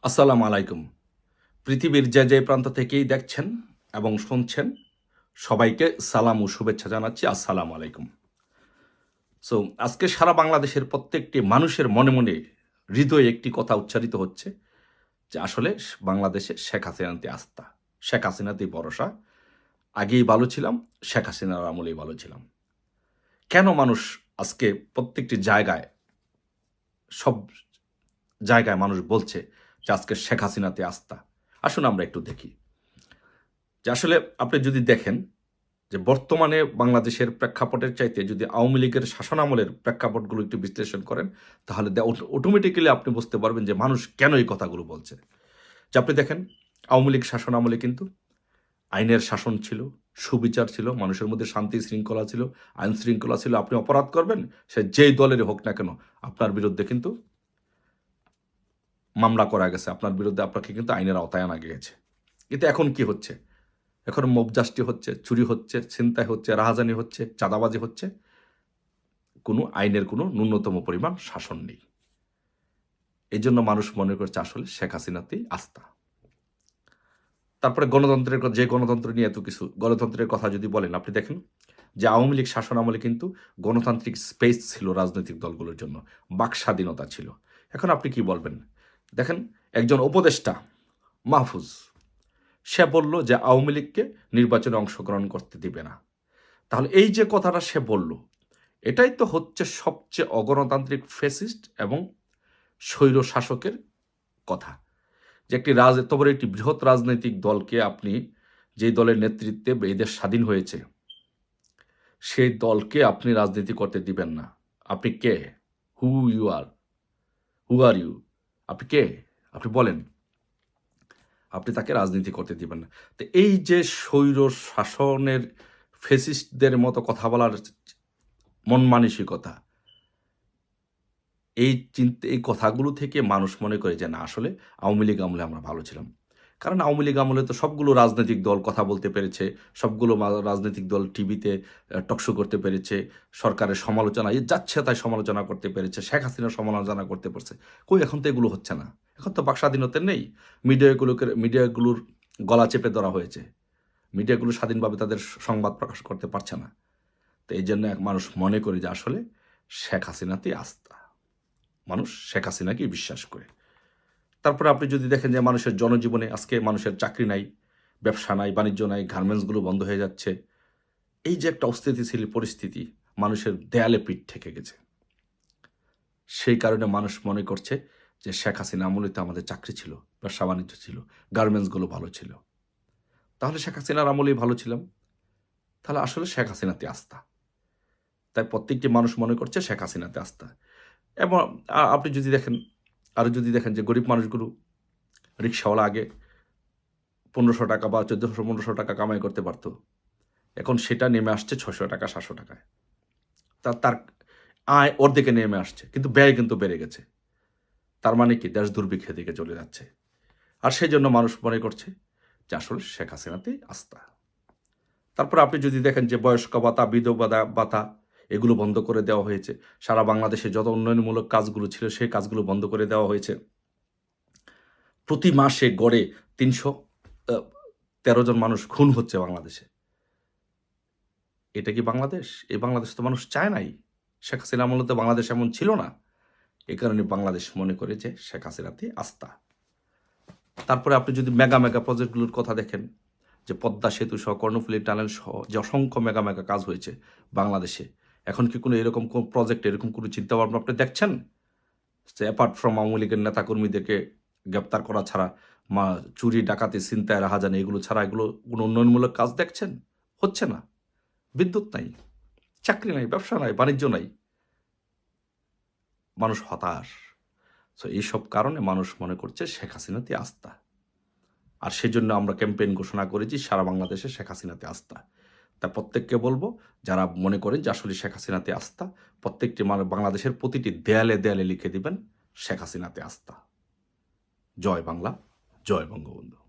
আসসালামু আলাইকুম। পৃথিবীর যে যে প্রান্ত থেকেই দেখছেন এবং শুনছেন, সবাইকে সালাম ও শুভেচ্ছা জানাচ্ছি। আসসালামু আলাইকুম। সো আজকে সারা বাংলাদেশের প্রত্যেকটি মানুষের মনে মনে হৃদয়ে একটি কথা উচ্চারিত হচ্ছে যে আসলে বাংলাদেশে শেখ হাসিনাতে আস্থা, শেখ হাসিনাতেই ভরসা। আগেই ভালো ছিলাম, শেখ হাসিনার আমলেই ভালো ছিলাম। কেন মানুষ আজকে প্রত্যেকটি জায়গায়, সব জায়গায় মানুষ বলছে যে আজকে শেখ হাসিনাতে আস্থা? আসুন আমরা একটু দেখি যে আসলে আপনি যদি দেখেন যে বর্তমানে বাংলাদেশের প্রেক্ষাপটের চাইতে যদি আওয়ামী লীগের শাসনামলের প্রেক্ষাপটগুলো একটু বিশ্লেষণ করেন, তাহলে অটোমেটিক্যালি আপনি বুঝতে পারবেন যে মানুষ কেন এই কথাগুলো বলছে। যে আপনি দেখেন, আওয়ামী লীগ শাসনামলে কিন্তু আইনের শাসন ছিল, সুবিচার ছিল, মানুষের মধ্যে শান্তি শৃঙ্খলা ছিল, আইন শৃঙ্খলা ছিল। আপনি অপরাধ করবেন, সে যেই দলেরই হোক না কেন, আপনার বিরুদ্ধে কিন্তু মামলা করা গেছে, আপনার বিরুদ্ধে আপনাকে কিন্তু আইনের আওতায় আনা গিয়েছে। কিন্তু এখন কি হচ্ছে? এখন মবজাষ্টি হচ্ছে, চুরি হচ্ছে, ছিনতাই হচ্ছে, রাহাজানি হচ্ছে, চাঁদাবাজি হচ্ছে। কোনো আইনের কোনো ন্যূনতম পরিমাণ শাসন নেই। এই জন্য মানুষ মনে করছে আসলে শেখ হাসিনাতেই আস্থা। তারপরে যে গণতন্ত্র নিয়ে এত কিছু, গণতন্ত্রের কথা যদি বলেন, আপনি দেখেন যে আওয়ামী লীগ শাসন আমলে কিন্তু গণতান্ত্রিক স্পেস ছিল রাজনৈতিক দলগুলোর জন্য, বাক স্বাধীনতা ছিল। এখন আপনি কি বলবেন? দেখেন, একজন উপদেষ্টা মাহফুজ, সে বলল যে আওয়ামী লীগকে নির্বাচনে অংশগ্রহণ করতে দিবে না। তাহলে এই যে কথাটা সে বলল, এটাই তো হচ্ছে সবচেয়ে অগণতান্ত্রিক ফ্যাসিস্ট এবং স্বৈর শাসকের কথা। যে এত বড় একটি বৃহৎ রাজনৈতিক দলকে আপনি, যে দলের নেতৃত্বে এই দেশ স্বাধীন হয়েছে, সেই দলকে আপনি রাজনীতি করতে দিবেন না। আপনি কে? Who you R? Who are you? আপনি কে? আপনি বলেন। আপনি তাকে রাজনীতি করতে দিবেন না। তো এই যে স্বৈর শাসনের ফ্যাসিস্টদের মতো কথা বলার মন মানসিকতা, এই কথাগুলো থেকে মানুষ মনে করে যে না, আসলে আওয়ামী লীগ আমলে আমরা ভালো ছিলাম। কারণ আওয়ামী লীগ আমলে তো সবগুলো রাজনৈতিক দল কথা বলতে পেরেছে, সবগুলো রাজনৈতিক দল টিভিতে টকশো করতে পেরেছে, সরকারের সমালোচনা যাচ্ছে তাই সমালোচনা করতে পেরেছে, শেখ হাসিনার সমালোচনা করতে পারছে। কই, এখন তো এগুলো হচ্ছে না। এখন তো বাক স্বাধীনতা নেই। মিডিয়াগুলোর গলা চেপে ধরা হয়েছে। মিডিয়াগুলো স্বাধীনভাবে তাদের সংবাদ প্রকাশ করতে পারছে না। তো এই জন্য মানুষ মনে করে যে আসলে শেখ হাসিনাতেই আস্থা। মানুষ শেখ হাসিনাকেই বিশ্বাস করে। তারপরে আপনি যদি দেখেন যে মানুষের জনজীবনে আজকে মানুষের চাকরি নাই, ব্যবসা নাই, বাণিজ্য নাই, গার্মেন্টসগুলো বন্ধ হয়ে যাচ্ছে। এই যে একটা অস্থিতিশীল পরিস্থিতি, মানুষের দেয়ালে পিঠ ঠেকে গেছে। সেই কারণে মানুষ মনে করছে যে শেখ হাসিনা আমলে তো আমাদের চাকরি ছিল, ব্যবসা বাণিজ্য ছিল, গার্মেন্টসগুলো ভালো ছিল। তাহলে শেখ হাসিনার আমলেই ভালো ছিলাম। তাহলে আসলে শেখ হাসিনাতে আস্থা। তাই প্রত্যেকটি মানুষ মনে করছে শেখ হাসিনাতে আস্থা। এবং আপনি যদি দেখেন, আরও যদি দেখেন যে গরিব মানুষগুলো, রিক্সাওয়ালা আগে ১৫০০ টাকা বা ১৪০০-১৫০০ টাকা কামাই করতে পারত। এখন সেটা নেমে আসছে ৬০০ টাকা, ৭০০ টাকায়। তার আয় অর্ধেকে নেমে আসছে, কিন্তু ব্যয় কিন্তু বেড়ে গেছে। তার মানে কি, দেশ দুর্ভিক্ষের দিকে চলে যাচ্ছে। আর সেই জন্য মানুষ মনে করছে যে আসলে শেখ হাসিনাতেই আস্থা। তারপর আপনি যদি দেখেন যে বয়স্ক ভাতা, বিধবা ভাতা, এগুলো বন্ধ করে দেওয়া হয়েছে। সারা বাংলাদেশে যত উন্নয়নমূলক কাজগুলো ছিল সেই কাজগুলো বন্ধ করে দেওয়া হয়েছে। প্রতি মাসে গড়ে ৩১৩ জন মানুষ খুন হচ্ছে বাংলাদেশে। এটা কি বাংলাদেশ? এই বাংলাদেশ তো মানুষ চায় নাই। শেখ হাসিনা আমলে তো বাংলাদেশ এমন ছিল না। এ কারণে বাংলাদেশ মনে করে যে শেখ হাসিনাতে আস্থা। তারপরে আপনি যদি মেগা প্রজেক্টগুলোর কথা দেখেন, যে পদ্মা সেতু সহ, কর্ণফুলী টানেল সহ যে অসংখ্য মেগা কাজ হয়েছে বাংলাদেশে, এখন কি কোনো এরকম কোন প্রজেক্ট, এরকম কোনো চিন্তাভাবনা আপনি দেখছেন? যে অ্যাপার্ট ফ্রম আওয়ামী লীগের নেতাকর্মীদেরকে গ্রেপ্তার করা ছাড়া, চুরি, ডাকাতি, ছিনতাই, রাহাজানি এগুলো ছাড়া এগুলো কোনো উন্নয়নমূলক কাজ দেখছেন? হচ্ছে না। বিদ্যুৎ নাই, চাকরি নাই, ব্যবসা নাই, বাণিজ্য নাই। মানুষ হতাশ। সো এইসব কারণে মানুষ মনে করছে শেখ হাসিনাতে আস্থা। আর সেজন্য আমরা ক্যাম্পেইন ঘোষণা করেছি সারা বাংলাদেশে শেখ হাসিনাতে আস্থা। তা প্রত্যেককে বলবো, যারা মনে করেন যে আসলে শেখ হাসিনাতে আস্থা, প্রত্যেকটি বাংলাদেশের প্রতিটি দেয়ালে দেয়ালে লিখে দিবেন শেখ হাসিনাতে আস্থা। জয় বাংলা, জয় বঙ্গবন্ধু।